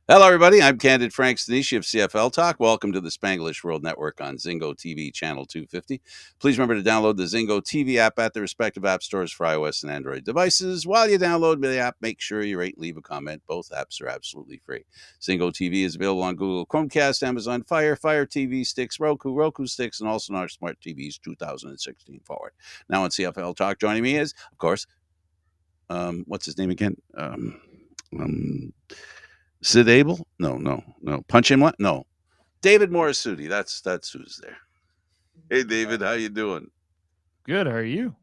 Hello, everybody. I'm Candid Frank Stanisci of CFL Talk. Welcome to the Spanglish World Network on Zingo TV channel 250. Please remember to download the Zingo TV app at the respective app stores for iOS and Android devices. While you download the app, make sure you rate and leave a comment. Both apps are absolutely free. Zingo TV is available on Google Chromecast, Amazon Fire, Fire TV sticks, Roku sticks, and also on our smart TVs 2016 forward. Now on CFL Talk, joining me is, of course, what's his name again? Sid Abel? No. Punch him? What? No. David Morassutti. That's who's there. Hey, David, how you doing? Good. How are you?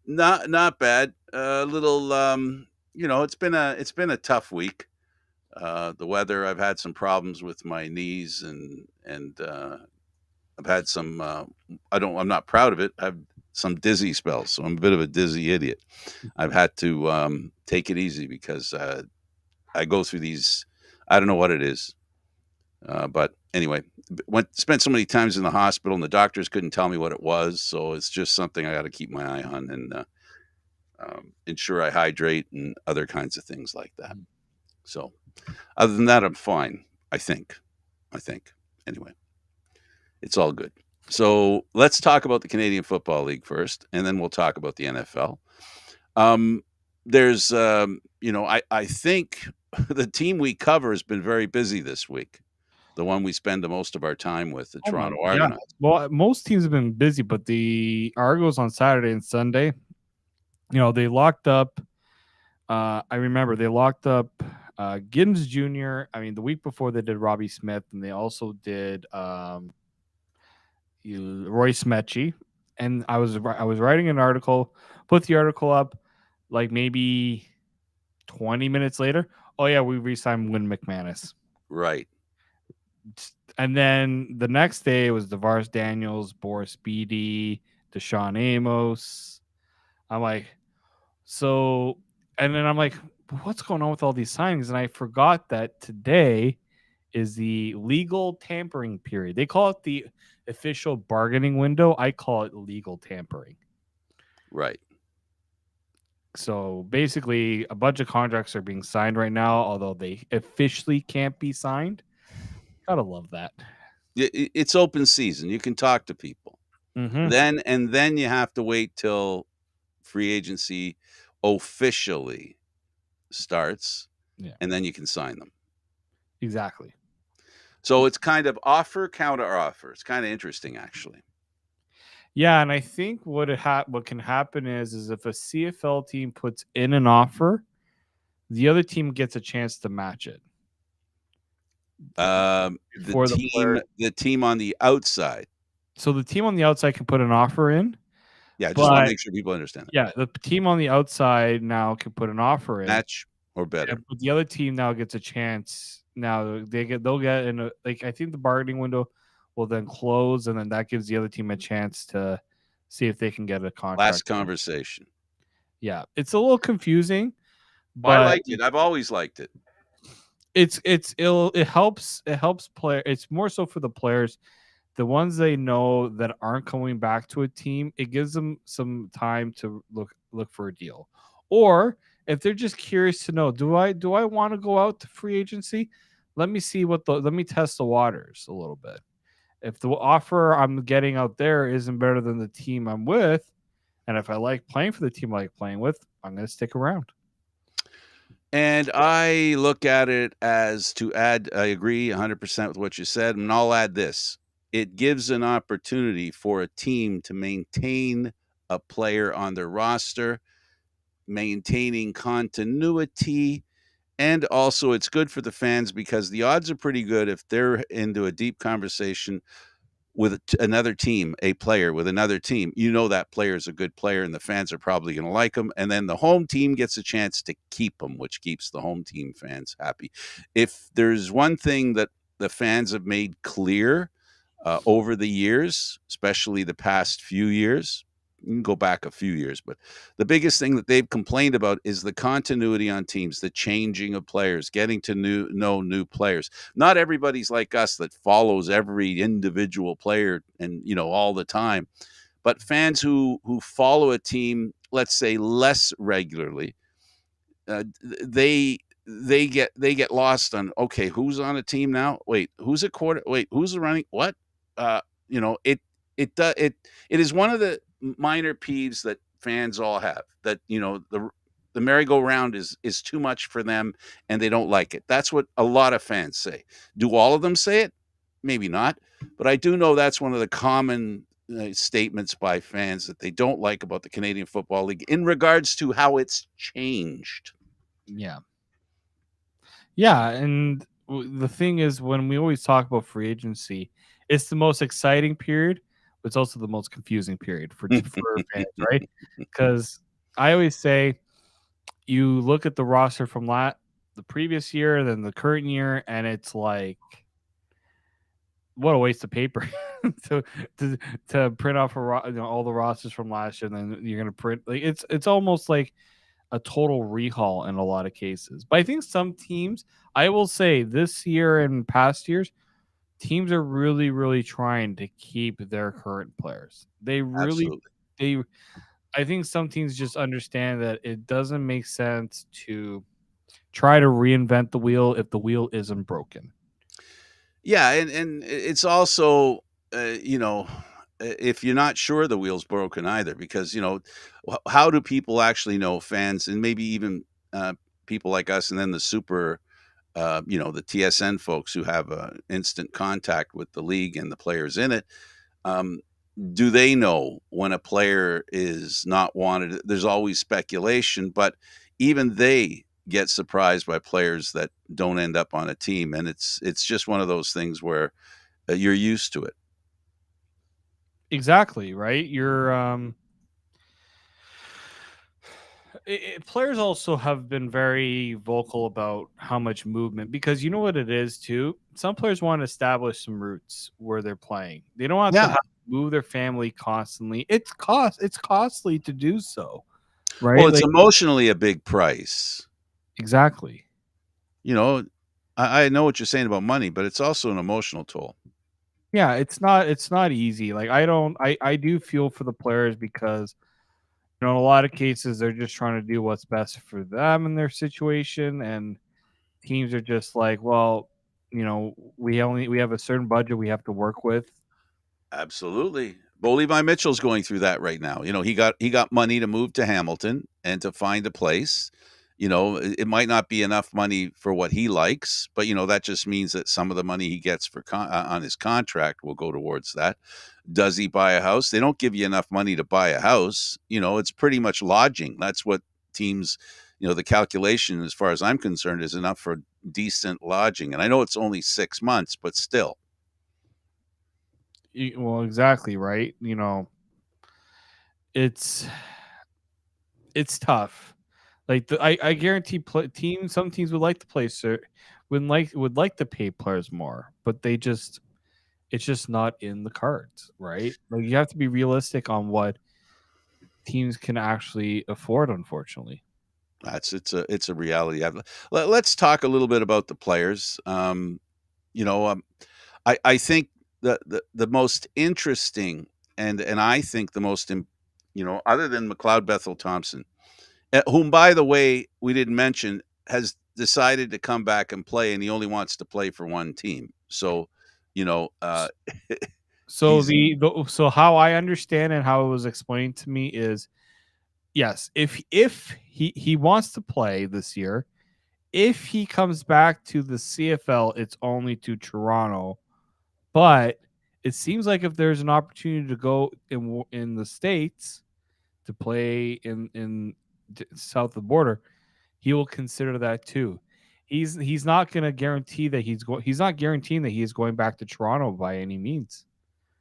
Not bad. A little, it's been a tough week. The weather. I've had some problems with my knees, and I've had some. I'm not proud of it. I've some dizzy spells, so I'm a bit of a dizzy idiot. I've had to take it easy because I go through these. I don't know what it is. But anyway, spent so many times in the hospital, and the doctors couldn't tell me what it was. So it's just something I got to keep my eye on and ensure I hydrate and other kinds of things like that. So other than that, I'm fine. I think. I think. Anyway, it's all good. So let's talk about the Canadian Football League first, and then we'll talk about the NFL. Um, I think the team we cover has been very busy this week. The one we spend the most of our time with, the Oh my, Toronto yeah. Argonauts. Well, most teams have been busy, but the Argos on Saturday and Sunday, they locked up. I remember they locked up Gibbs Jr. I mean, the week before they did Robbie Smith, and they also did Roy Smetsy. And I was writing an article, put the article up, like maybe 20 minutes later. Oh yeah, we re-signed Win McManus. Right. And then the next day it was DeVaris Daniels, Boris Beatty, Deshaun Amos. I'm like, so, and then I'm like, what's going on with all these signings? And I forgot that today is the legal tampering period. They call it the official bargaining window. I call it legal tampering. Right. So basically, a bunch of contracts are being signed right now, although they officially can't be signed. Gotta love that. It's open season. You can talk to people. Mm-hmm. Then you have to wait till free agency officially starts, Yeah, and then you can sign them. exactly. So it's kind of offer counter offer. It's kind of interesting, actually. Yeah, and I think what can happen is if a CFL team puts in an offer, the other team gets a chance to match it. The For the team, player. the team on the outside. So the team on the outside can put an offer in, Yeah, I just want to but make sure people understand that. yeah, the team on the outside now can put an offer in, Match or better. but the other team now gets a chance. Now they'll get in I think the bargaining window will then close, and then that gives the other team a chance to see if they can get a Last contract. conversation. Yeah, it's a little confusing, Well, I but liked it. I've always liked it. it helps play. It's more so for the players, the ones they know that aren't coming back to a team. It gives them some time to look for a deal, or if they're just curious to know, do I want to go out to free agency? Let me see let me test the waters a little bit. If the offer I'm getting out there isn't better than the team I'm with, and if I like playing for the team I like playing with, I'm going to stick around. And I look at it as to add, I agree 100% with what you said. And I'll add this: it gives an opportunity for a team to maintain a player on their roster, maintaining continuity. And also, it's good for the fans because the odds are pretty good if they're into a deep conversation with another team, a player with another team, that player is a good player and the fans are probably going to like him. And then the home team gets a chance to keep him, which keeps the home team fans happy. If there's one thing that the fans have made clear over the years, especially the past few years, you can go back a few years, but the biggest thing that they've complained about is the continuity on teams, the changing of players, getting to know new players. Not everybody's like us that follows every individual player and all the time, but fans who follow a team, let's say less regularly, they they get lost on, okay, who's on a team now? Wait, who's a quarter? Wait, who's the running? What? Uh, it is one of the minor peeves that fans all have, that the merry-go-round is too much for them and they don't like it. That's what a lot of fans say. Do all of them say it? Maybe not, but I do know that's one of the common statements by fans that they don't like about the Canadian Football League in regards to how it's changed. Yeah. Yeah, and the thing is, when we always talk about free agency, it's the most exciting period, but it's also the most confusing period for fans, right? Because I always say you look at the roster from the previous year, then the current year, and it's like, what a waste of paper to to to print off all the rosters from last year, and then you're gonna print, like, it's almost like a total rehaul in a lot of cases. But I think some teams, I will say this year and past years, teams are really, really trying to keep their current players. Absolutely. They, I think some teams just understand that it doesn't make sense to try to reinvent the wheel if the wheel isn't broken. Yeah, and it's also, if you're not sure the wheel's broken either, because how do people actually know, fans and maybe even people like us, and then the super, the TSN folks who have instant contact with the league and the players in it. Um, do they know when a player is not wanted? There's always speculation, but even they get surprised by players that don't end up on a team, and it's just one of those things where you're used to it. Exactly, right? You're players also have been very vocal about how much movement, because you know what it is too. Some players want to establish some roots where they're playing. They don't have to Yeah. move their family constantly. It's costly to do so, Well, right? it's Like, emotionally a big price. exactly. You know, I know what you're saying about money, but it's also an emotional toll. Yeah, it's not easy. Like, I do feel for the players, because in a lot of cases they're just trying to do what's best for them in their situation, and teams are just like, well, we have a certain budget we have to work with. Absolutely. Bo Levi Mitchell's going through that right now. He got money to move to Hamilton and to find a place. It might not be enough money for what he likes, but that just means that some of the money he gets on his contract will go towards that. Does he buy a house? They don't give you enough money to buy a house. It's pretty much lodging. That's what teams, the calculation, as far as I'm concerned, is enough for decent lodging. And I know it's only 6 months, but still. Well, exactly, right. It's it's tough. Like, I guarantee some teams would like to play, sir, would like to pay players more, but it's just not in the cards, right? Like, you have to be realistic on what teams can actually afford, unfortunately. It's a reality. Let's talk a little bit about the players. You know, I think the most interesting, and I think the most, other than McLeod Bethel Thompson, whom, by the way, we didn't mention, has decided to come back and play, and he only wants to play for one team. So, you know, uh, So he's so how I understand and how it was explained to me is, yes, if he wants to play this year, if he comes back to the CFL, it's only to Toronto. But it seems like if there's an opportunity to go in the states to play in south of the border, he will consider that too. He's not going to guarantee that he's not guaranteeing that he is going back to Toronto by any means.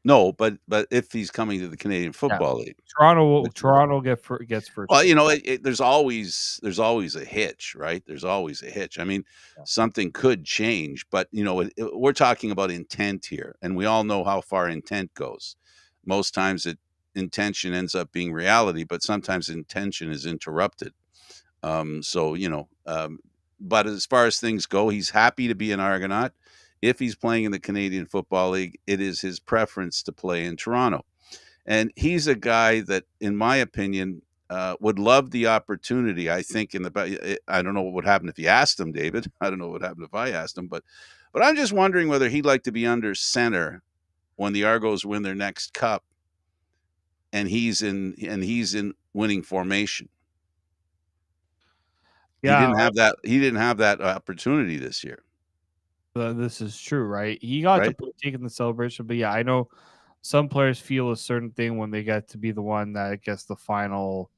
no, but if he's coming to the Canadian Yeah, Football League, which, Toronto gets first well, pick. there's always a hitch, right? There's always a hitch. I mean, Yeah. something could change, but we're talking about intent here, and we all know how far intent goes. Most times, intention ends up being reality, but sometimes intention is interrupted. So but as far as things go, he's happy to be an Argonaut. If he's playing in the Canadian Football League, it is his preference to play in Toronto. And he's a guy that, in my opinion, would love the opportunity. I think I don't know what would happen if you asked him, David. I don't know what would happen if I asked him, but I'm just wondering whether he'd like to be under center when the Argos win their next cup, and he's in winning formation. He Yeah, didn't have that. He didn't have that opportunity this year, this is true, right? He got to right? partake in the celebration, but yeah, I know some players feel a certain thing when they get to be the one that gets the final.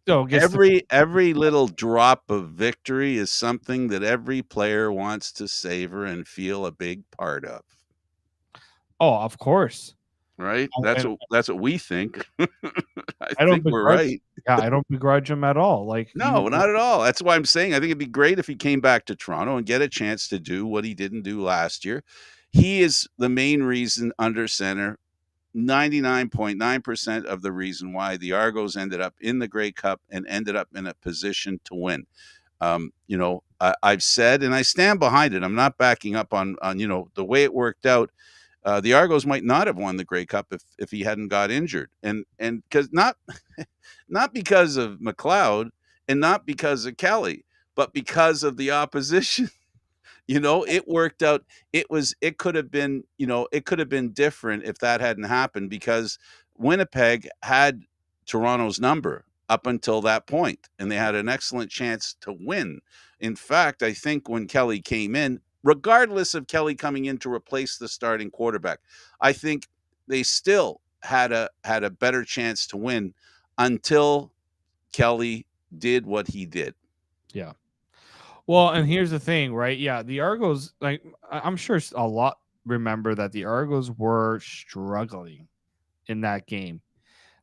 Gets the Every little drop of victory is something that every player wants to savor and feel a big part of, of course. right? And That's what we think. I I don't think we're begrudge. right. Yeah, I don't begrudge him at all. Like No, not at all. That's why I'm saying I think it'd be great if he came back to Toronto and get a chance to do what he didn't do last year. He is the main reason under center, 99.9% of the reason why the Argos ended up in the Grey Cup and ended up in a position to win. I've said, and I stand behind it. I'm not backing up on the way it worked out. The Argos might not have won the Grey Cup if he hadn't got injured, and because not because of McLeod and not because of Kelly, but because of the opposition. It worked out. It could have been, it could have been different if that hadn't happened because Winnipeg had Toronto's number up until that point, and they had an excellent chance to win. In fact, I think when Kelly came in, regardless of Kelly coming in to replace the starting quarterback, I think they still had a better chance to win until Kelly did what he did. Yeah. Well, and here's the thing, right? Yeah, the Argos, like I'm sure a lot remember that the Argos were struggling in that game.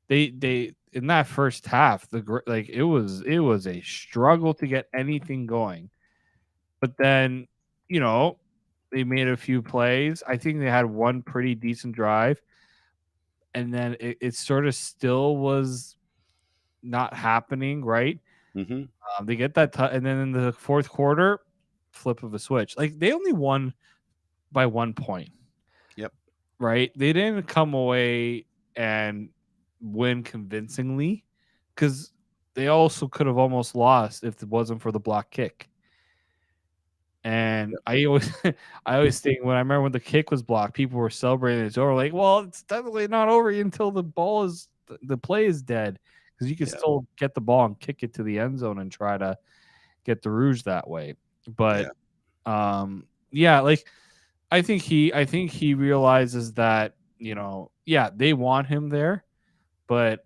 They in that first half, it was a struggle to get anything going. But then, you know, they made a few plays. I think they had one pretty decent drive, and then it sort of still was not happening, right? Mm-hmm. They get that, and then in the fourth quarter, flip of a switch. Like they only won by 1 point, Yep. right? They didn't come away and win convincingly because they also could have almost lost if it wasn't for the block kick. And I always, I always think when I remember when the kick was blocked, people were celebrating it's over. Like, well, it's definitely not over until the play is dead because you can Yeah. still get the ball and kick it to the end zone and try to get the Rouge that way. But Yeah. yeah, like I think he realizes that, yeah, they want him there, but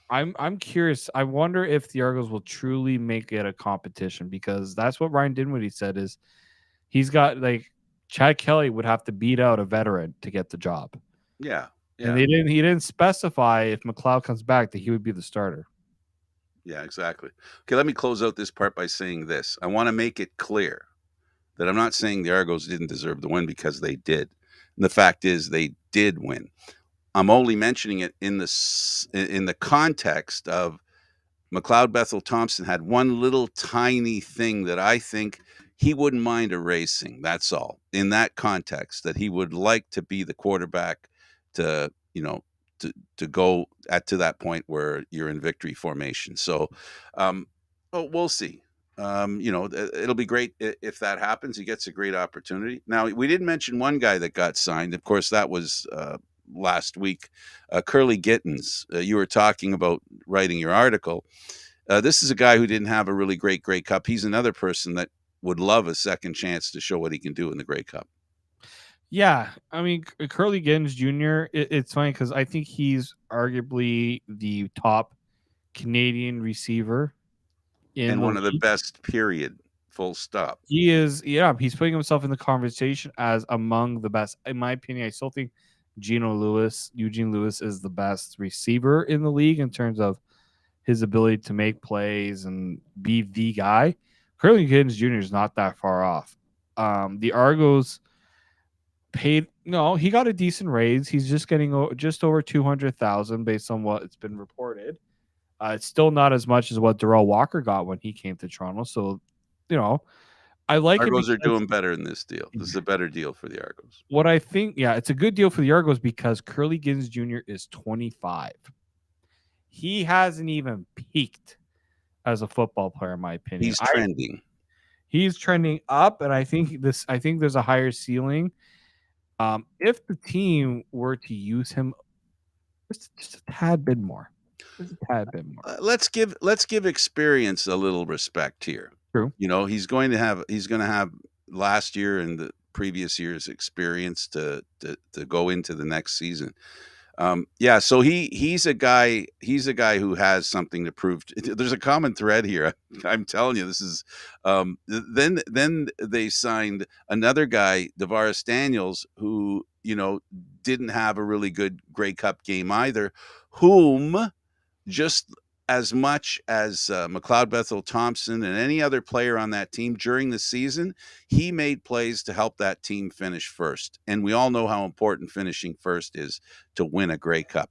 I'm curious. I wonder if the Argos will truly make it a competition because that's what Ryan Dinwiddie said is he's got like Chad Kelly would have to beat out a veteran to get the job. Yeah. And Yeah. he didn't specify if McLeod comes back that he would be the starter. Yeah, exactly. Okay, let me close out this part by saying this. I want to make it clear that I'm not saying the Argos didn't deserve the win because they did. And the fact is they did win. I'm only mentioning it in the context of McLeod Bethel Thompson had one little tiny thing that I think he wouldn't mind erasing. That's all. In that context, that he would like to be the quarterback to, to go to that point where you're in victory formation. So, we'll see. It'll be great if that happens. He gets a great opportunity. Now, we did mention one guy that got signed. Of course, that was last week, Curly Gittins. You were talking about writing your article. This is a guy who didn't have a really great Grey Cup. He's another person that would love a second chance to show what he can do in the Grey Cup. Yeah, I mean Curly Gittins Jr. It's funny because I think he's arguably the top Canadian receiver in And the one of the league. best, period, full stop. He is, yeah, he's putting himself in the conversation as among the best. In my opinion, I still think Eugene Lewis is the best receiver in the league in terms of his ability to make plays and be the guy. Curly Gittins Jr. is not that far off. The Argos paid no, he got a decent raise. He's just getting just over 200,000 based on what it's been reported. It's still not as much as what Darrell Walker got when he came to Toronto. So, I like it Argos are because doing better in this deal. This is a better deal for the Argos. what I think, yeah, it's a good deal for the Argos because Curly Gittins Jr. is 25. he hasn't even peaked as a football player, in my opinion. He's trending. He's trending up, and I think there's a higher ceiling. If the team were to use him just a tad bit more, just a tad bit more. Let's give experience a little respect here. True. You know, he's going to have last year and the previous year's experience to go into the next season. Yeah, so he's a guy who has something to prove. There's a common thread here. I'm telling you, this is. Then they signed another guy, Devaris Daniels, who didn't have a really good Grey Cup game either. Whom just as much as McLeod Bethel Thompson and any other player on that team during the season, he made plays to help that team finish first. And we all know how important finishing first is to win a Grey Cup.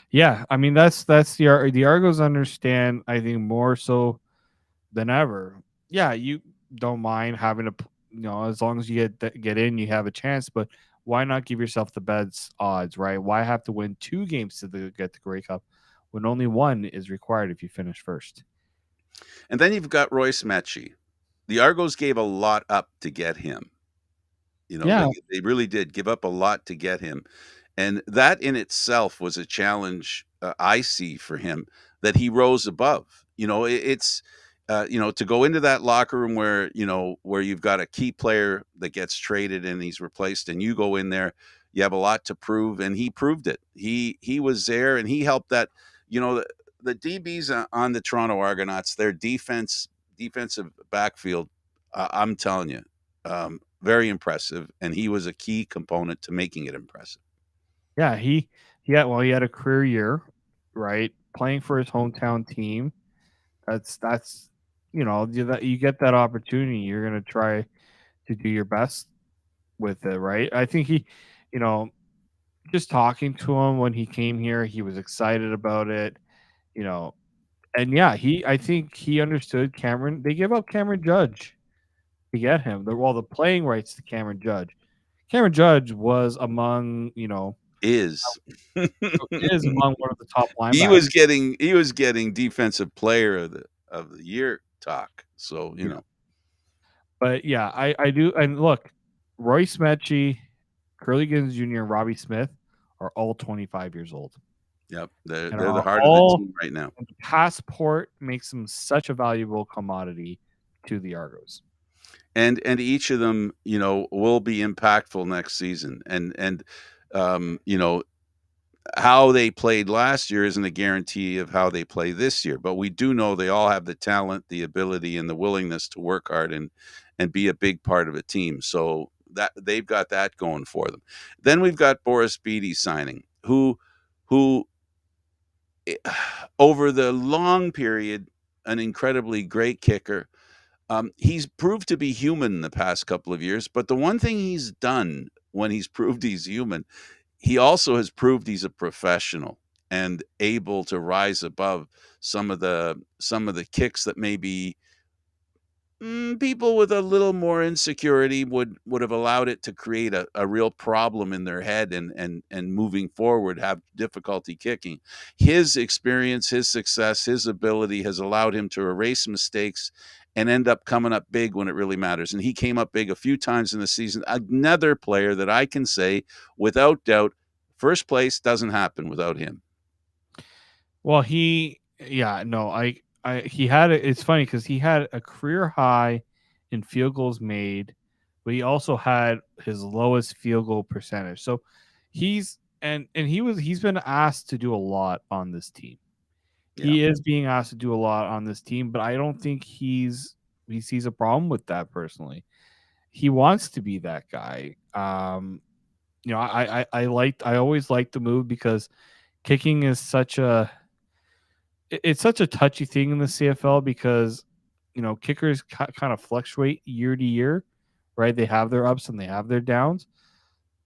Yeah, I mean that's the Argos understand. I think more so than ever. Yeah, you don't mind having as long as you get in, you have a chance. But why not give yourself the best odds, right? Why have to win 2 games to get the Grey Cup when only 1 is required if you finish first? And then you've got Royce Metchie. The Argos gave a lot up to get him. Yeah. They really did give up a lot to get him. And that in itself was a challenge I see for him that he rose above. It's to go into that locker room where you've got a key player that gets traded and he's replaced, and you go in there, you have a lot to prove, and he proved it. He was there, and he helped that. The DBs on the Toronto Argonauts, their defensive backfield, I'm telling you, very impressive, and he was a key component to making it impressive. Yeah, he had a career year, right? Playing for his hometown team. That's you get that opportunity, you're gonna try to do your best with it, right? I think you know, just talking to him when he came here, he was excited about it, you know, and yeah, I think he understood Cameron. They give up Cameron Judge to get him. The playing rights to Cameron Judge. Cameron Judge was among is among one of the top linebackers. He was getting defensive player of the year talk. So But yeah, I do. And look, Royce Metchie, Curly Gibbons Jr., and Robbie Smith are all 25 years old. Yep, they're the heart of the team right now. The passport makes them such a valuable commodity to the Argos. And each of them, will be impactful next season. And how they played last year isn't a guarantee of how they play this year. But we do know they all have the talent, the ability, and the willingness to work hard and be a big part of a team. So that they've got that going for them. Then we've got Boris Beatty signing, who over the long period, an incredibly great kicker. He's proved to be human the past couple of years, but the one thing he's done when he's proved he's human, he also has proved he's a professional and able to rise above some of the kicks that maybe people with a little more insecurity would have allowed it to create a real problem in their head and moving forward have difficulty kicking. His experience, his success, his ability has allowed him to erase mistakes and end up coming up big when it really matters. And he came up big a few times in the season. Another player that I can say without doubt, first place doesn't happen without him. Well, he had it's funny because he had a career high in field goals made, but he also had his lowest field goal percentage. So he's been asked to do a lot on this team. Yeah. He is being asked to do a lot on this team, but I don't think he sees a problem with that personally. He wants to be that guy. I always liked the move because kicking is such a touchy thing in the CFL because kickers kind of fluctuate year to year, right? They have their ups and they have their downs.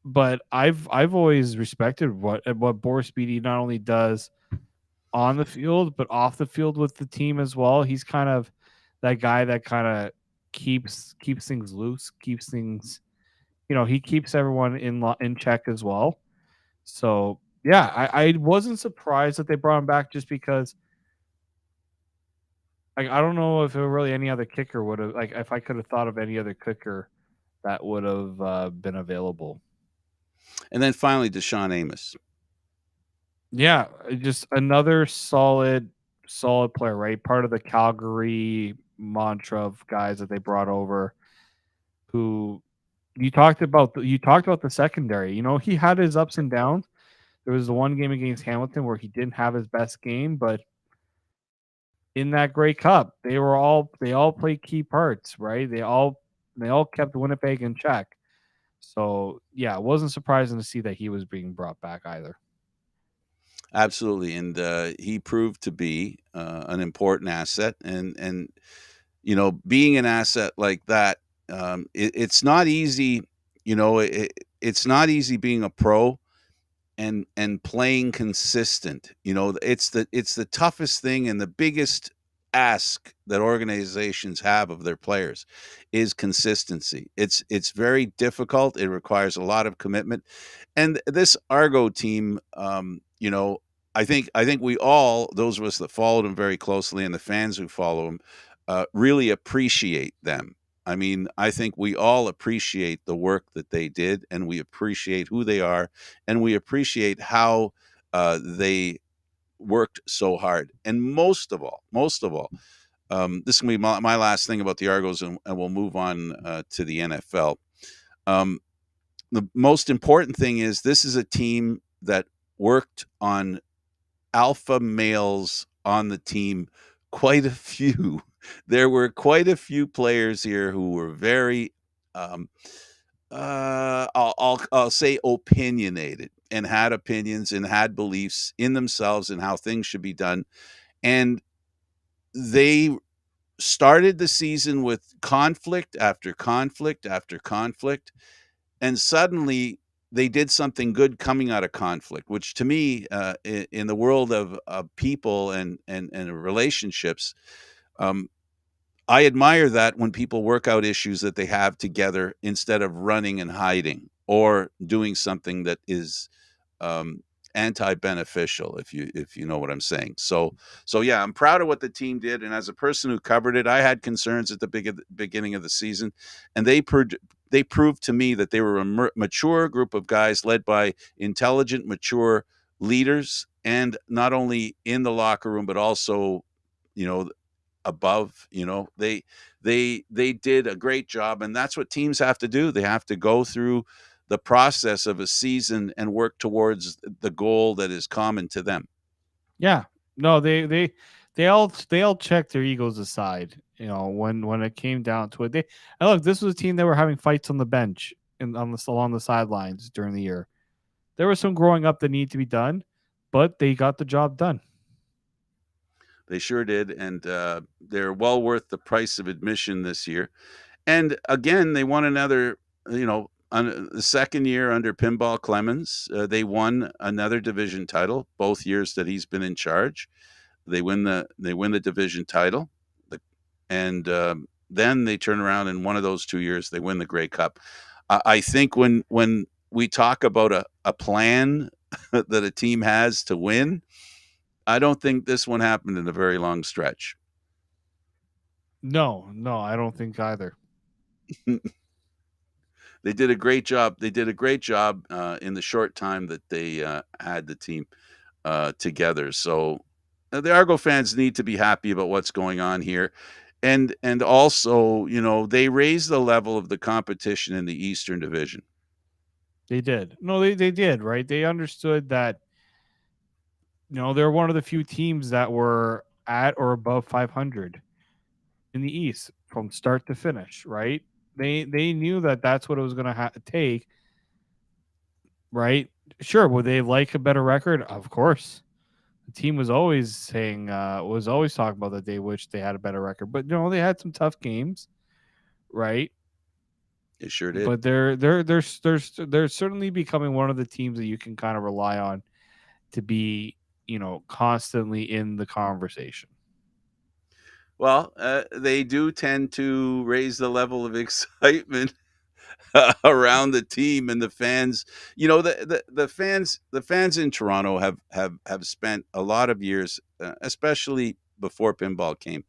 But I've always respected what Boris Beatty not only does on the field but off the field with the team as well. He's kind of that guy that kind of keeps things loose, keeps things, he keeps everyone in check as well. So Yeah, I wasn't surprised that they brought him back just because I don't know if there were really any other kicker would have like if I could have thought of any other kicker that would have been available. And then finally, Deshaun Amos. Yeah, just another solid player, right? Part of the Calgary mantra of guys that they brought over who you talked about the secondary. You know, he had his ups and downs. There was the one game against Hamilton where he didn't have his best game, but in that Grey Cup, they all played key parts, right? They all kept Winnipeg in check. So yeah, it wasn't surprising to see that he was being brought back either. Absolutely, and he proved to be an important asset. And being an asset like that, it's not easy. It's not easy being a pro and playing consistent. It's the toughest thing and the biggest ask that organizations have of their players is consistency. It's very difficult. It requires a lot of commitment. And this Argo team, I think we all, those of us that followed him very closely and the fans who follow him, really appreciate them. I mean, I think we all appreciate the work that they did, and we appreciate who they are, and we appreciate how they worked so hard. And most of all, this is gonna be my last thing about the Argos, and we'll move on to the NFL. Um, the most important thing is this is a team that worked on alpha males on the team, quite a few. There were quite a few players here who were very, um, I'll say opinionated, and had opinions and had beliefs in themselves and how things should be done. And they started the season with conflict after conflict after conflict, and suddenly they did something good coming out of conflict, which to me, in the world of people and relationships, um, I admire that when people work out issues that they have together instead of running and hiding or doing something that is um, anti-beneficial, if you know what I'm saying. So yeah, I'm proud of what the team did, and as a person who covered it, I had concerns at the beginning of the season, and they proved to me that they were a mature group of guys led by intelligent, mature leaders, and not only in the locker room but also, you know, above. They did a great job, and that's what teams have to do. They have to go through the process of a season and work towards the goal that is common to them. Yeah. No, they all checked their egos aside. You know, when it came down to it, and look, this was a team that were having fights on the bench and along the sidelines during the year. There was some growing up that needed to be done, but they got the job done. They sure did, and they're well worth the price of admission this year. And again, they won another, the second year under Pinball Clemens. They won another division title both years that he's been in charge. They win the division title, and then they turn around and one of those 2 years they win the Grey Cup. I think when we talk about a plan that a team has to win, I don't think this one happened in a very long stretch. No, no, I don't think either. They did a great job. They did a great job in the short time that they had the team together. So the Argo fans need to be happy about what's going on here, and also, they raised the level of the competition in the Eastern Division. They did. No, they did, right? They understood that, they're one of the few teams that were at or above 500 in the East from start to finish, right? They knew that that's what it was going to take, right? Sure, would they like a better record? Of course. The team was always talking about that they wished they had a better record, but they had some tough games, right? It sure did. But they're certainly becoming one of the teams that you can kind of rely on to be, constantly in the conversation. Well, they do tend to raise the level of excitement around the team and the fans. The fans in Toronto have spent a lot of years, especially before pinball came,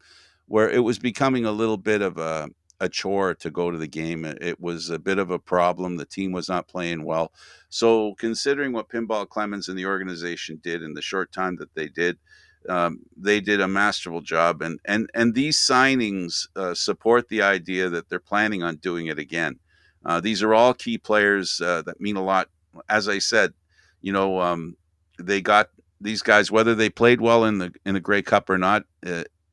where it was becoming a little bit of a chore to go to the game. It was a bit of a problem. The team was not playing well. So, considering what Pinball Clemens and the organization did in the short time that they did a masterful job. And these signings support the idea that they're planning on doing it again. These are all key players that mean a lot. As I said, you know, they got these guys, whether they played well in the Grey Cup or not,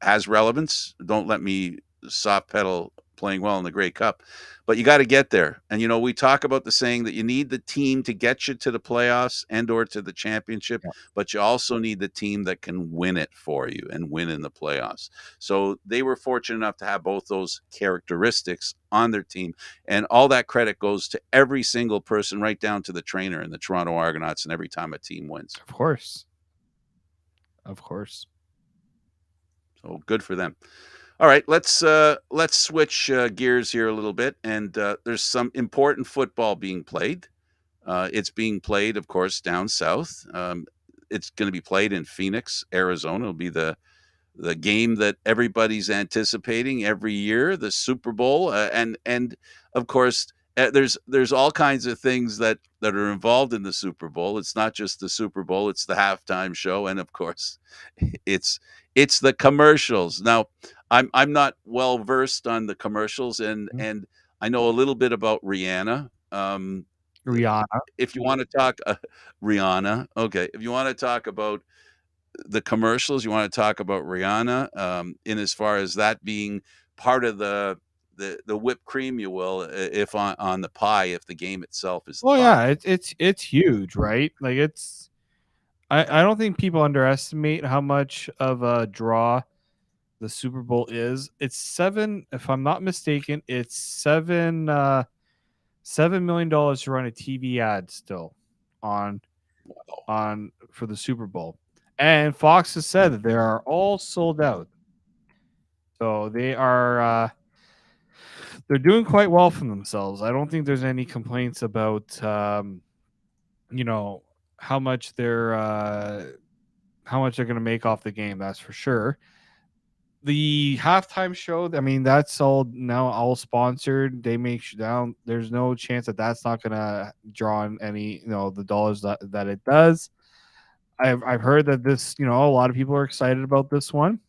has relevance. Don't let me soft pedal playing well in the Grey Cup, but you got to get there. And we talk about the saying that you need the team to get you to the playoffs and or to the championship, Yeah. but you also need the team that can win it for you and win in the playoffs. So they were fortunate enough to have both those characteristics on their team, and all that credit goes to every single person, right down to the trainer and the Toronto Argonauts, and every time a team wins. Of course. Of course. So good for them. All right, let's switch gears here a little bit, and there's some important football being played. It's being played, of course, down south. It's going to be played in Phoenix, Arizona. It'll be the game that everybody's anticipating every year, the Super Bowl, and of course, there's all kinds of things that are involved in the Super Bowl. It's not just the Super Bowl; it's the halftime show, and of course, it's it's the commercials. Now, I'm not well versed on the commercials, and I know a little bit about Rihanna. Rihanna. If you want to talk Rihanna, okay. If you want to talk about the commercials, you want to talk about Rihanna, in as far as that being part of the whipped cream, you will, if on the pie, if the game itself is the Well, pie. yeah, it's huge, right? Like I don't think people underestimate how much of a draw the Super Bowl is. It's seven, if I'm not mistaken, it's $7 million to run a TV ad still on for the Super Bowl. And Fox has said that they are all sold out. So they're doing quite well for themselves. I don't think there's any complaints about you know how much they're going to make off the game. That's for sure. The halftime show, I mean, that's all sponsored. They make down. There's no chance that that's not going to draw in any the dollars that it does. I've heard that this a lot of people are excited about this one.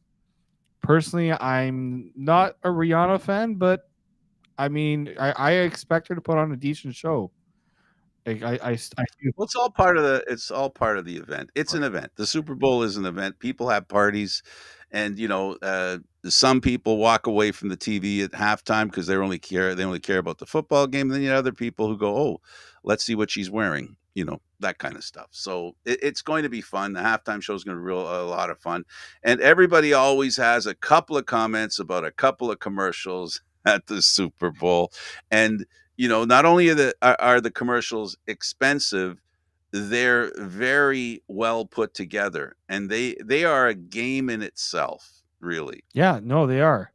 Personally, I'm not a Rihanna fan, but I mean, I expect her to put on a decent show. Like I do. Well, it's all part of the event. It's an event. The Super Bowl is an event. People have parties, and some people walk away from the TV at halftime because they only care about the football game. Then you have other people who go, "Oh, let's see what she's wearing." That kind of stuff. So it's going to be fun. The halftime show is going to be a lot of fun, and everybody always has a couple of comments about a couple of commercials at the Super Bowl, and not only are the commercials expensive, they're very well put together, and they are a game in itself, really. Yeah, no, they are.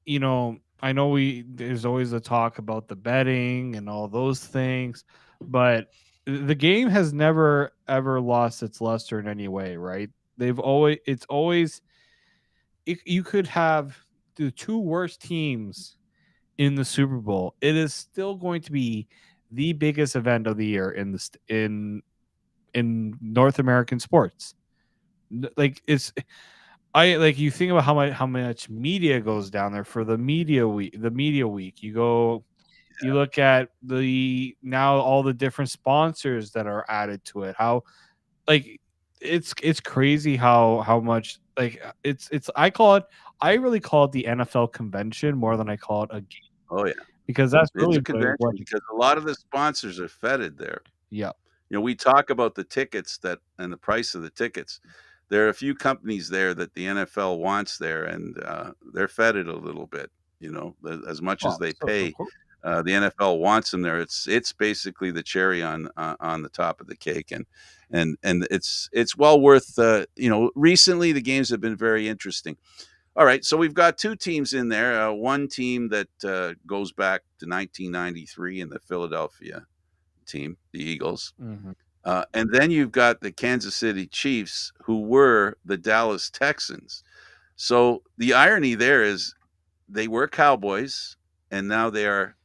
I know there's always a talk about the betting and all those things, but the game has never ever lost its luster in any way, right? It's always you could have the two worst teams in the Super Bowl. It is still going to be the biggest event of the year in North American sports. Like you think about how much media goes down there for the media week. You look at now all the different sponsors that are added to it. How like it's crazy how much I really call it the NFL convention more than I call it a game, Oh yeah, because that's it's really a what convention because a lot of the sponsors are feted there. yeah. We talk about the tickets that and the price of the tickets. There are a few companies there that the NFL wants there, and they're feted a little bit. As much as Well, they so of pay, course. the NFL wants them there. It's basically the cherry on the top of the cake, and it's well worth. Recently the games have been very interesting. All right, so we've got two teams in there. One team that goes back to 1993 in the Philadelphia team, the Eagles. Mhm. And then you've got the Kansas City Chiefs, who were the Dallas Texans. So the irony there is they were Cowboys, and now they are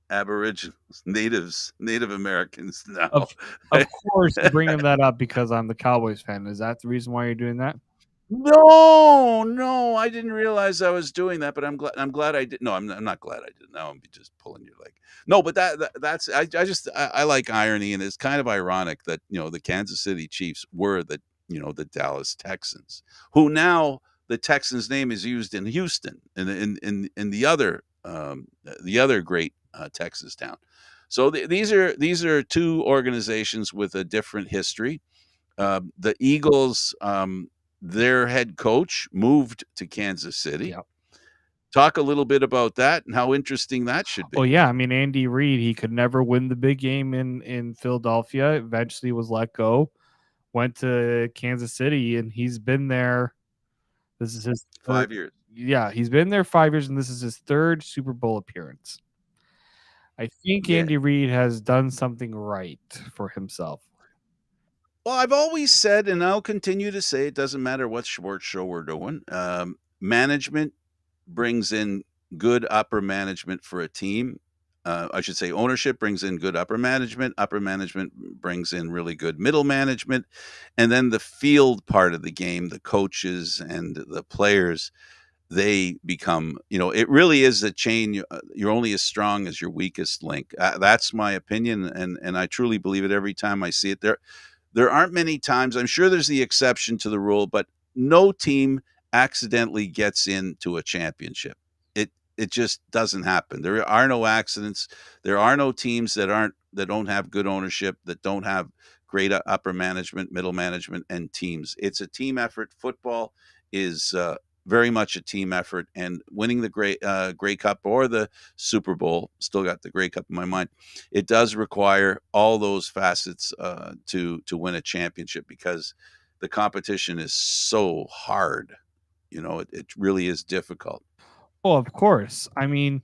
Aboriginals, natives, Native Americans now. Of of course, you're bringing that up because I'm the Cowboys fan. Is that the reason why you're doing that? No, no, I didn't realize I was doing that, but I'm glad I did. No, I'm not glad I did. Now I'm just pulling your leg. No, but that's I like irony, and it's kind of ironic that the Kansas City Chiefs were the Dallas Texans, who now the Texans name is used in Houston and in the other great Texas town. So these are two organizations with a different history. The Eagles, their head coach moved to Kansas City. Yeah. Talk a little bit about that and how interesting that should Oh be. yeah, I mean Andy Reid, he could never win the big game in Philadelphia. Eventually was let go, went to Kansas City, and he's been there. This is his third. 5 years. Yeah, he's been there 5 years, and this is his third Super Bowl appearance. I think Yeah. Andy Reid has done something right for himself. Well, I've always said, and I'll continue to say, it doesn't matter what sports show we're doing. Management brings in good upper management for a team. I should say ownership brings in good upper management. Upper management brings in really good middle management. And then the field part of the game, the coaches and the players, they become, it really is a chain. You're only as strong as your weakest link. That's my opinion. And I truly believe it every time I see it. There aren't many times, I'm sure there's the exception to the rule, but no team accidentally gets into a championship. It just doesn't happen. There are no accidents. There are no teams that don't have good ownership, that don't have great upper management, middle management, and teams. It's a team effort. Football is very much a team effort, and winning the Grey Cup or the Super Bowl, still got the Grey Cup in my mind. It does require all those facets to win a championship, because the competition is so hard. It really is difficult. Oh, of course. I mean,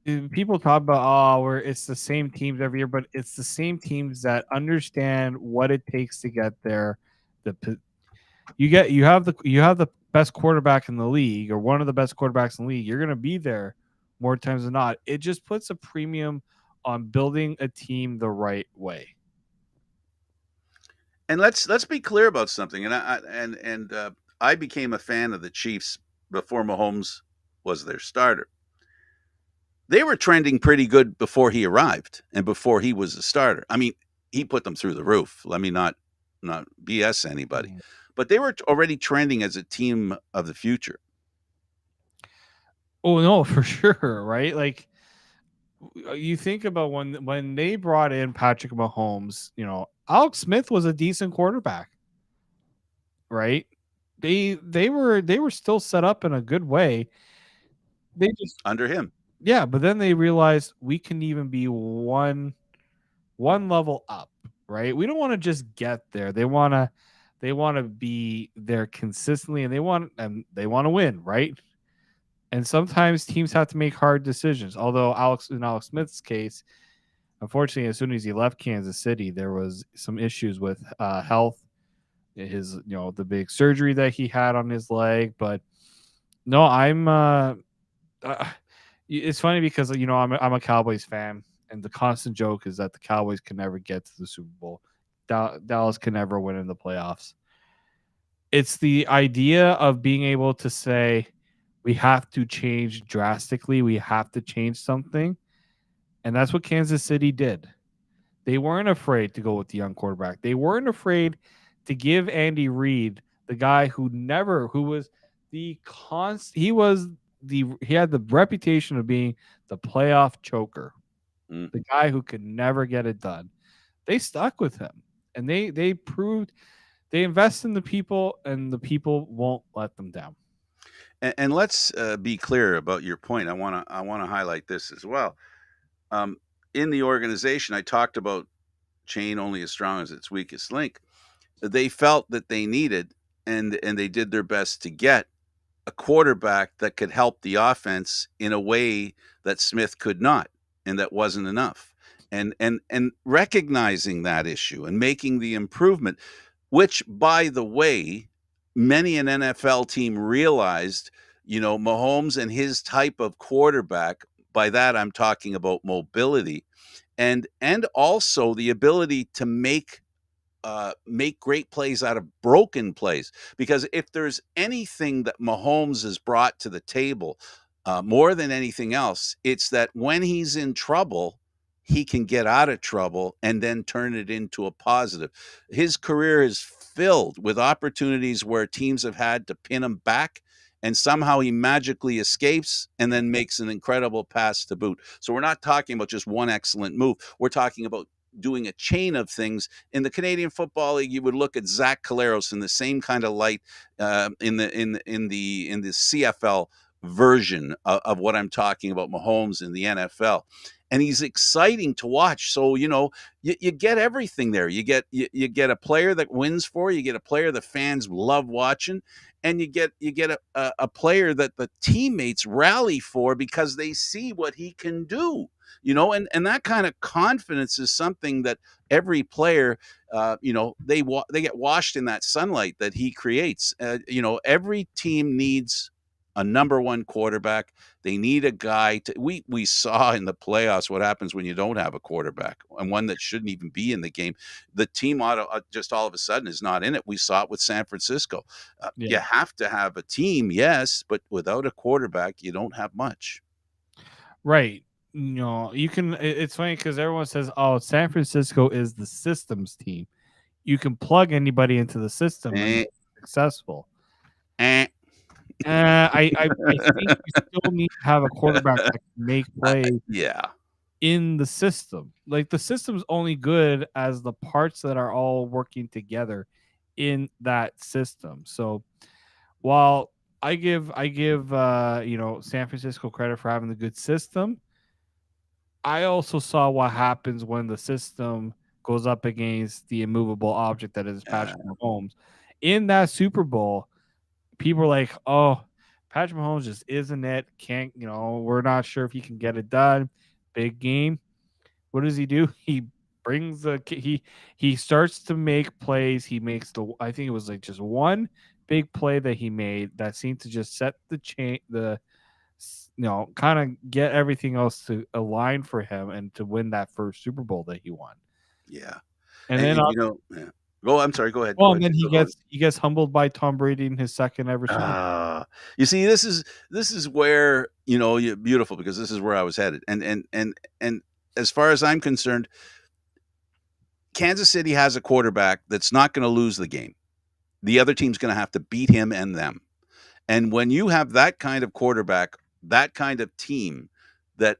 people talk about where it's the same teams every year, but it's the same teams that understand what it takes to get there. You have the best quarterback in the league, or one of the best quarterbacks in the league. You're going to be there more times than not. It just puts a premium on building a team the right way. And let's be clear about something. I became a fan of the Chiefs before Mahomes was their starter. They were trending pretty good before he arrived and before he was a starter. I mean, he put them through the roof. Let me not BS anybody, but they were already trending as a team of the future. Oh no, for sure, right? Like you think about when they brought in Patrick Mahomes, Alex Smith was a decent quarterback, right? They were still set up in a good way. They just Under him. Yeah, but then they realized we can even be one level up, right? We don't want to just get there. They want to be there consistently, and they want to win, right? And sometimes teams have to make hard decisions. Although in Alex Smith's case, unfortunately, as soon as he left Kansas City, there was some issues with health. The big surgery that he had on his leg. But no, uh, it's funny because I'm a Cowboys fan, and the constant joke is that the Cowboys can never get to the Super Bowl. Dallas can never win in the playoffs. It's the idea of being able to say we have to change drastically. We have to change something. And that's what Kansas City did. They weren't afraid to go with the young quarterback. They weren't afraid to give Andy Reid, the guy who was the he had the reputation of being the playoff choker, the guy who could never get it done. They stuck with him, and they proved they invest in the people, and the people won't let them down. And let's be clear about your point. I want to highlight this as well. Um, in the organization, I talked about chain only as strong as its weakest link. They felt that they needed, and they did their best to get a quarterback that could help the offense in a way that Smith could not, and that wasn't enough. And recognizing that issue and making the improvement, which, by the way, many an NFL team realized, Mahomes and his type of quarterback. By that, I'm talking about mobility and also the ability to make great plays out of broken plays. Because if there's anything that Mahomes has brought to the table, more than anything else, it's that when he's in trouble, he can get out of trouble and then turn it into a positive. His career is filled with opportunities where teams have had to pin him back, and somehow he magically escapes and then makes an incredible pass to boot. So we're not talking about just one excellent move. We're talking about doing a chain of things. In the Canadian Football League, you would look at Zach Caleros in the same kind of light, in the CFL version of what I'm talking about, Mahomes in the NFL. And he's exciting to watch. So, you get everything there. You get a player that wins for you. You get a player that fans love watching, and you get a player that the teammates rally for because they see what he can do. And that kind of confidence is something that every player, they get washed in that sunlight that he creates. Every team needs a number one quarterback. They need a guy to. We saw in the playoffs what happens when you don't have a quarterback, and one that shouldn't even be in the game. The team just all of a sudden is not in it. We saw it with San Francisco. You Yeah. have to have a team, yes, but without a quarterback, you don't have much. Right. You can. It's funny because everyone says, "Oh, San Francisco is the systems team." You can plug anybody into the system and Eh, they're successful. eh. I think you still need to have a quarterback that can make plays Yeah. in the system. Like the system's only good as the parts that are all working together in that system. So while I give San Francisco credit for having the good system, I also saw what happens when the system goes up against the immovable object that is Uh, Patrick Mahomes. In that Super Bowl, people are like, "Oh, Patrick Mahomes just isn't it. Can't, we're not sure if he can get it done. Big game." What does he do? He brings he starts to make plays. He makes I think it was like just one big play that he made that seemed to just set the chain kind of get everything else to align for him and to win that first Super Bowl that he won. yeah. And And, then and yeah. I'm sorry. Go ahead. well, Go and ahead. then he Go ahead. gets humbled by Tom Brady in his second ever Super Bowl. You see, this is where you beautiful, because this is where I was headed, and as far as I'm concerned, Kansas City has a quarterback that's not going to lose the game. The other team's going to have to beat him and them. And when you have that kind of quarterback, that kind of team, that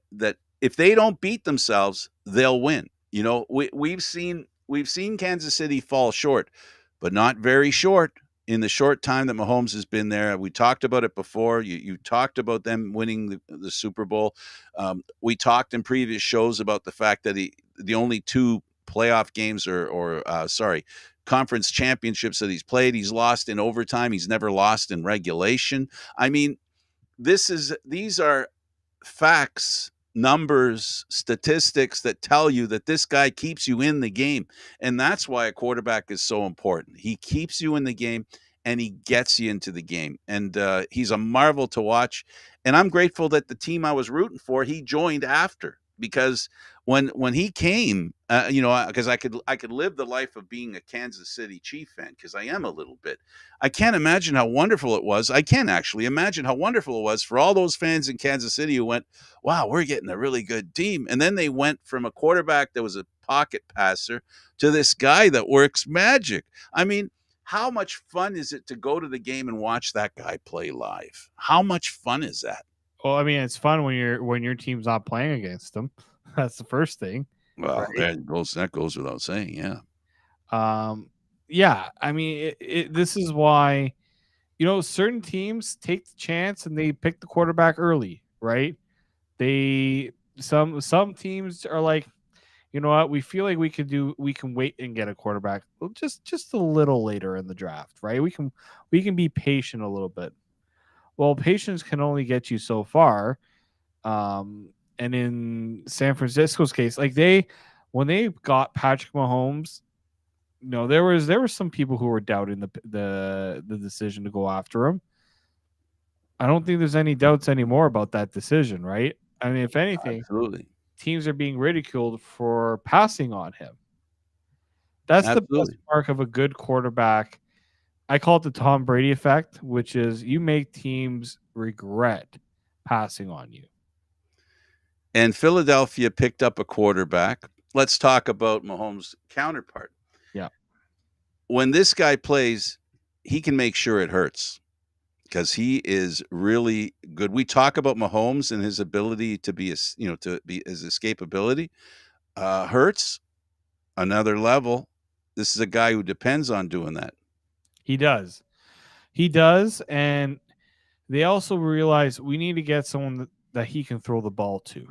if they don't beat themselves, they'll win. We've seen Kansas City fall short, but not very short in the short time that Mahomes has been there. We talked about it before. You talked about them winning the Super Bowl. We talked in previous shows about the fact that the only two playoff games or conference championships that he's played, he's lost in overtime. He's never lost in regulation. I mean, these are facts, numbers, statistics that tell you that this guy keeps you in the game. And that's why a quarterback is so important. He keeps you in the game and he gets you into the game. And he's a marvel to watch. And I'm grateful that the team I was rooting for, he joined after, because when he came, because I could live the life of being a Kansas City Chief fan, because I am a little bit. I can't imagine how wonderful it was. I can actually imagine how wonderful it was for all those fans in Kansas City who went, "Wow, we're getting a really good team." And then they went from a quarterback that was a pocket passer to this guy that works magic. I mean, how much fun is it to go to the game and watch that guy play live? How much fun is that? Well, I mean, it's fun when your team's not playing against them. That's the first thing, Well, right? that goes without saying, yeah. Um, yeah, I mean, this is why certain teams take the chance and they pick the quarterback early, right? They some teams are like, you know what, we feel like we can wait and get a quarterback just a little later in the draft, right? We can be patient a little bit. Well, patience can only get you so far. And in San Francisco's case, like when they got Patrick Mahomes, there were some people who were doubting the decision to go after him. I don't think there's any doubts anymore about that decision, right? I mean, if anything, Absolutely. teams are being ridiculed for passing on him. That's the best Absolutely. mark of a good quarterback. I call it the Tom Brady effect, which is you make teams regret passing on you. And Philadelphia picked up a quarterback. Let's talk about Mahomes' counterpart. Yeah. When this guy plays, he can make sure it hurts because he is really good. We talk about Mahomes and his ability to be, to be his escapability. Hurts another level. This is a guy who depends on doing that. He does. He does. And they also realize we need to get someone that he can throw the ball to.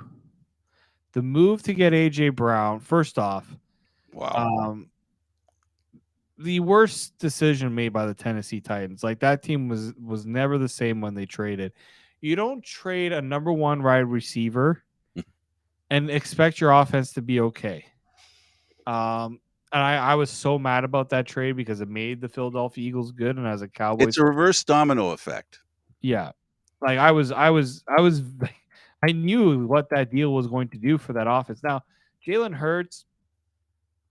The move to get AJ Brown, first off, Wow. the worst decision made by the Tennessee Titans. Like that team was never the same when they traded. You don't trade a number one wide receiver and expect your offense to be okay. And I was so mad about that trade because it made the Philadelphia Eagles good, and as a Cowboys, It's a reverse domino effect. yeah, like I was I knew what that deal was going to do for that offense. Now, Jalen Hurts,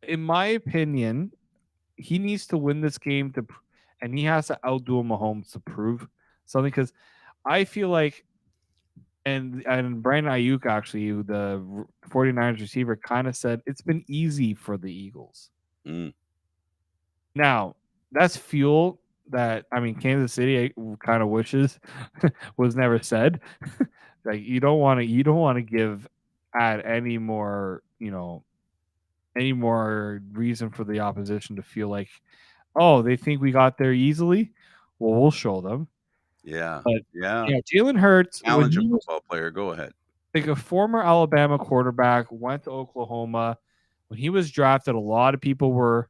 in my opinion, he needs to win this game and he has to outdo Mahomes to prove something. Because I feel like, and Brandon Ayuk actually, the 49ers receiver, kind of said it's been easy for the Eagles. Mm. Now, that's fuel that Kansas City kind of wishes was never said. Like you don't want to give add any more, any more reason for the opposition to feel like, oh, they think we got there easily. Well, we'll show them. Yeah. But Yeah. yeah, Jalen Hurts, when Challenger he was football player. Go ahead. like a former Alabama quarterback, went to Oklahoma. When he was drafted, a lot of people were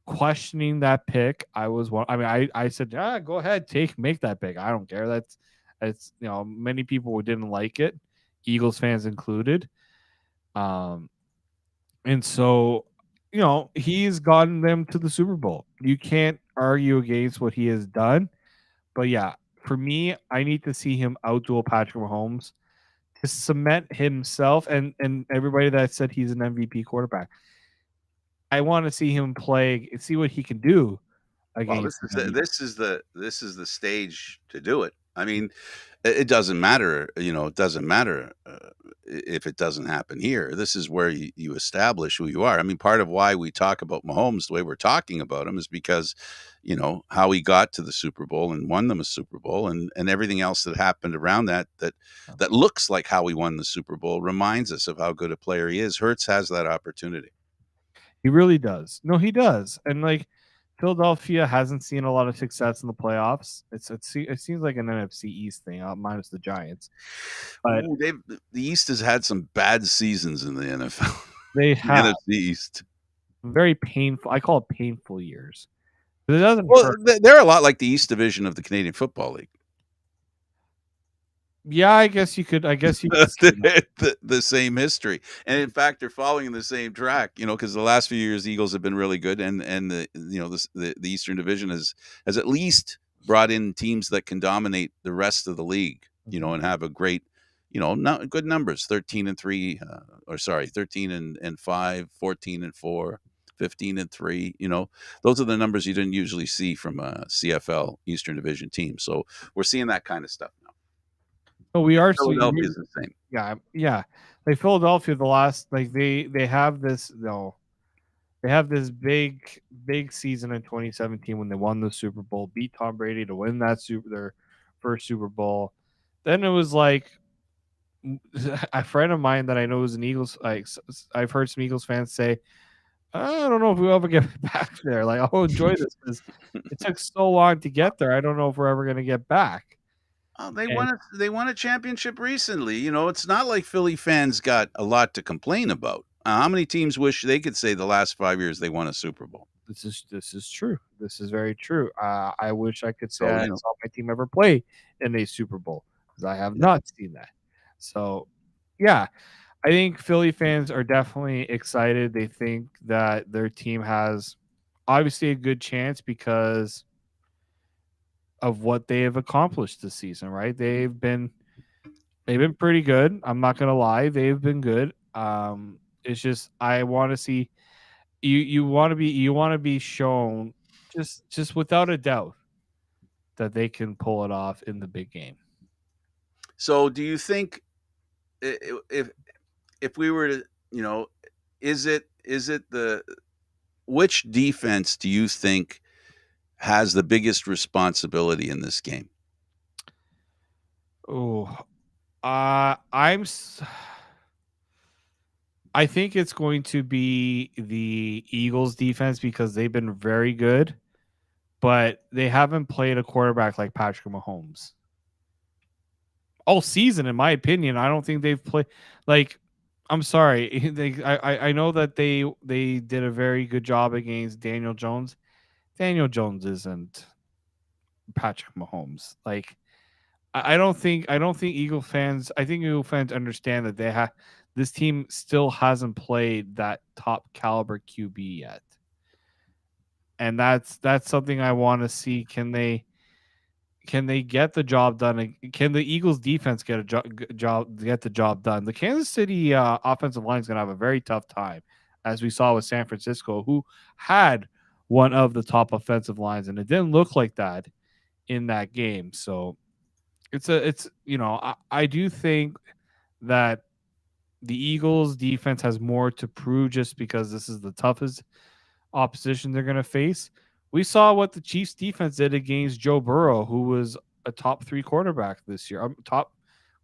questioning that pick. I was one. I said, go ahead, make that pick. I don't care. That's many people didn't like it, Eagles fans included. And so he's gotten them to the Super Bowl. You can't argue against what he has done. But yeah, for me, I need to see him outduel Patrick Mahomes to cement himself and everybody that said he's an MVP quarterback. I want to see him play and see what he can do Well, against an MVP. this is the stage to do it. I mean, it doesn't matter, it doesn't matter if it doesn't happen here. This is where you establish who you are. I mean, part of why we talk about Mahomes the way we're talking about him is because, how he got to the Super Bowl and won them a Super Bowl, and everything else that happened around that looks like how he won the Super Bowl reminds us of how good a player he is. Hurts has that opportunity. He really does. No, he does. And like Philadelphia hasn't seen a lot of success in the playoffs. It seems like an NFC East thing, minus the Giants. But Ooh, the East has had some bad seasons in the NFL. they The have NFC East. very painful. I call it painful years. But it doesn't Well, hurt. they're a lot like the East Division of the Canadian Football League. Yeah, I guess you could. I guess you could say that. The same history, and in fact, they're following the same track. Because the last few years, Eagles have been really good, and the Eastern Division has at least brought in teams that can dominate the rest of the league. And have a great, not good numbers: 13-3, 13-5, 14-4. 15-3, those are the numbers you didn't usually see from a CFL Eastern Division team. So we're seeing that kind of stuff now. But we are. Philadelphia is the same. Yeah, yeah. Like Philadelphia, the last they have this they have this big season in 2017 when they won the Super Bowl, beat Tom Brady to win their first Super Bowl. Then it was like a friend of mine that I know is an Eagles. Like I've heard some Eagles fans say, I don't know if we'll ever get back there. Like I'll enjoy this because it took so long to get there. I don't know if we're ever going to get back. Oh, And they won a championship recently. It's not like Philly fans got a lot to complain about. How many teams wish they could say the last 5 years they won a Super Bowl? This is true. This is very true. I wish I could say So, I saw my team ever play in a Super Bowl because I have yeah. not seen that. So, yeah, I think Philly fans are definitely excited. They think that their team has obviously a good chance because of what they have accomplished this season, right? They've been pretty good. I'm not gonna lie, they've been good. It's just I want to see you want to be shown just without a doubt that they can pull it off in the big game. So, do you think if we were to, you know, is it the which defense do you think has the biggest responsibility in this game? Oh, I'm. I think it's going to be the Eagles defense because they've been very good, but they haven't played a quarterback like Patrick Mahomes all season. In my opinion, I don't think they've played like. I'm sorry. I know that they did a very good job against Daniel Jones. Daniel Jones isn't Patrick Mahomes. Like I don't think Eagle fans. I think Eagle fans understand that this team still hasn't played that top caliber QB yet, and that's something I want to see. Can they get the job done? Can the Eagles defense get the job done? The Kansas City offensive line is going to have a very tough time, as we saw with San Francisco, who had one of the top offensive lines, and it didn't look like that in that game. So I do think that the Eagles defense has more to prove just because this is the toughest opposition they're going to face. We saw what the Chiefs defense did against Joe Burrow, who was a top 3 quarterback this year, top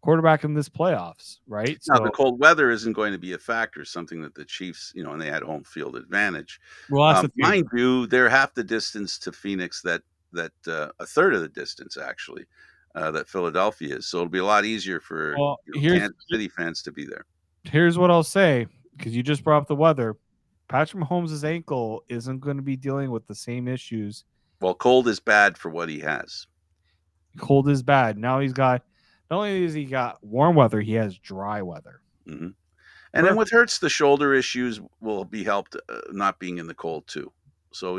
quarterback in this playoffs, right? Now, the So, cold weather isn't going to be a factor, something that the Chiefs, and they had home field advantage. well, that's the thing. Mind you, they're half the distance to Phoenix that a third of the distance actually that Philadelphia is. So it'll be a lot easier for Well, Kansas City fans to be there. here's what I'll say because you just brought up the weather. Patrick Mahomes' ankle isn't going to be dealing with the same issues. Well, cold is bad for what he has. Cold is bad. Now he's got not only has he got warm weather, he has dry weather. Hmm. And then Perfect. what hurts the shoulder issues will be helped not being in the cold too. So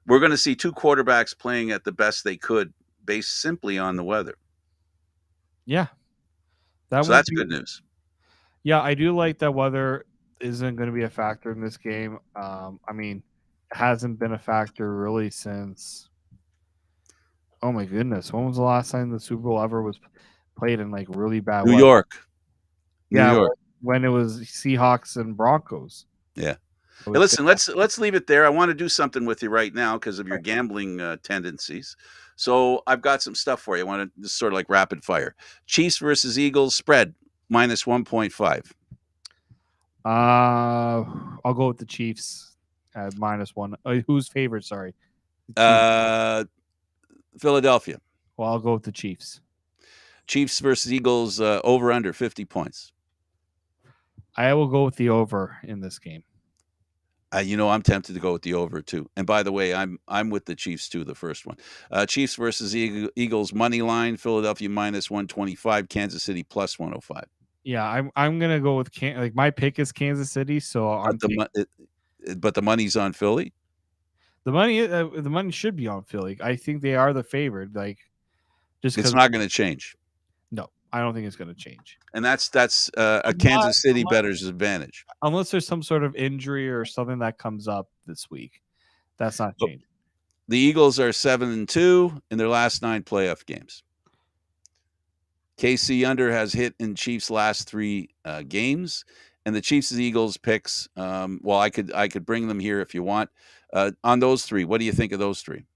we're going to see two quarterbacks playing at the best they could, based simply on the weather. Yeah, that So won't that's be. good news. Yeah, I do like that weather isn't going to be a factor in this game. I mean, it hasn't been a factor really since. Oh my goodness, when was the last time the Super Bowl ever was played in like really bad New weather? York, New Yeah, York. when it was Seahawks and Broncos. Yeah. It Hey, was listen, let's leave it there. I want to do something with you right now because of your gambling tendencies. So I've got some stuff for you. I want to just sort of like rapid fire. Chiefs versus Eagles spread minus 1.5. I'll go with the Chiefs at -1. Who's favorite? Sorry, the Chiefs. Uh, Philadelphia. Well, I'll go with the Chiefs. Chiefs versus Eagles over under 50 points. I will go with the over in this game. I'm tempted to go with the over too. And by the way, I'm with the Chiefs too. The first one, Chiefs versus Eagles money line. Philadelphia minus 125. Kansas City plus 105. Yeah, I'm gonna go with like my pick is Kansas City, so I'm But but the money's on Philly. the money should be on Philly. I think they are the favorite. Like just It's because not going to change, no, I don't think it's gonna change. and that's a Unless, Kansas City unless bettor's advantage. unless there's some sort of injury or something that comes up this week, that's not So changing. the Eagles are 7-2 in their last 9 playoff games. KC under has hit in Chiefs' last 3 games, and the Chiefs and Eagles picks. Well, I could bring them here if you want. On those 3, what do you think of those 3?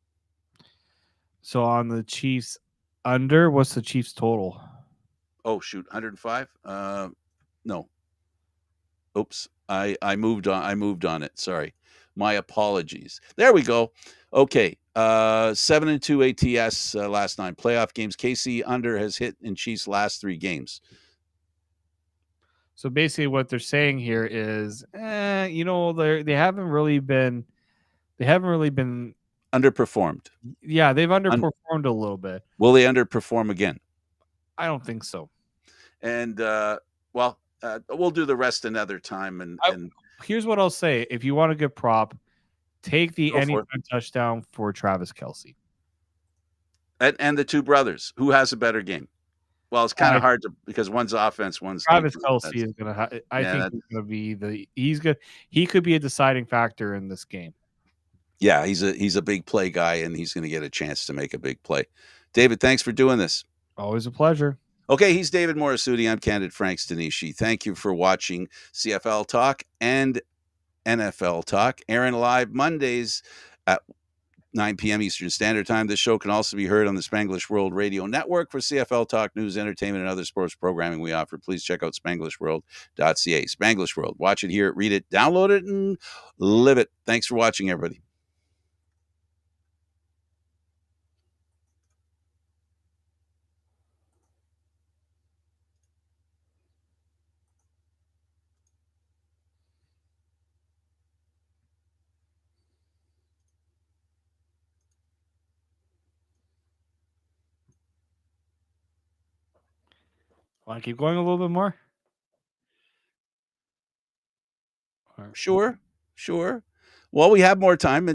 So on the Chiefs under, what's the Chiefs total? Oh shoot, 105. No. Oops, I moved on it. Sorry, my apologies. There we go. Okay, 7-2 ATS last 9 playoff games. KC under has hit in Chiefs' last 3 games. So basically, what they're saying here is, they haven't really been They haven't really been. Underperformed. Yeah, they've underperformed a little bit. Will they underperform again? I don't think so. And we'll do the rest another time. And Here's what I'll say: if you want a good prop, take the Go for it. anytime touchdown for Travis Kelce. And the two brothers, who has a better game? Well, it's kind of hard to because one's offense, one's Travis defense. Kelce is gonna. I think that- he's gonna be the. He's good. He could be a deciding factor in this game. Yeah, he's a big play guy, and he's going to get a chance to make a big play. David, thanks for doing this. Always a pleasure. Okay, he's David Morassutti. I'm Candid Frank Stanisci. Thank you for watching CFL Talk and NFL Talk, airing live Mondays at 9 p.m. Eastern Standard Time. This show can also be heard on the Spanglish World Radio Network. For CFL Talk, news, entertainment, and other sports programming we offer, please check out spanglishworld.ca. Spanglish World. Watch it, hear it, read it, download it, and live it. Thanks for watching, everybody. Want to keep going a little bit more? Sure. Well, we have more time.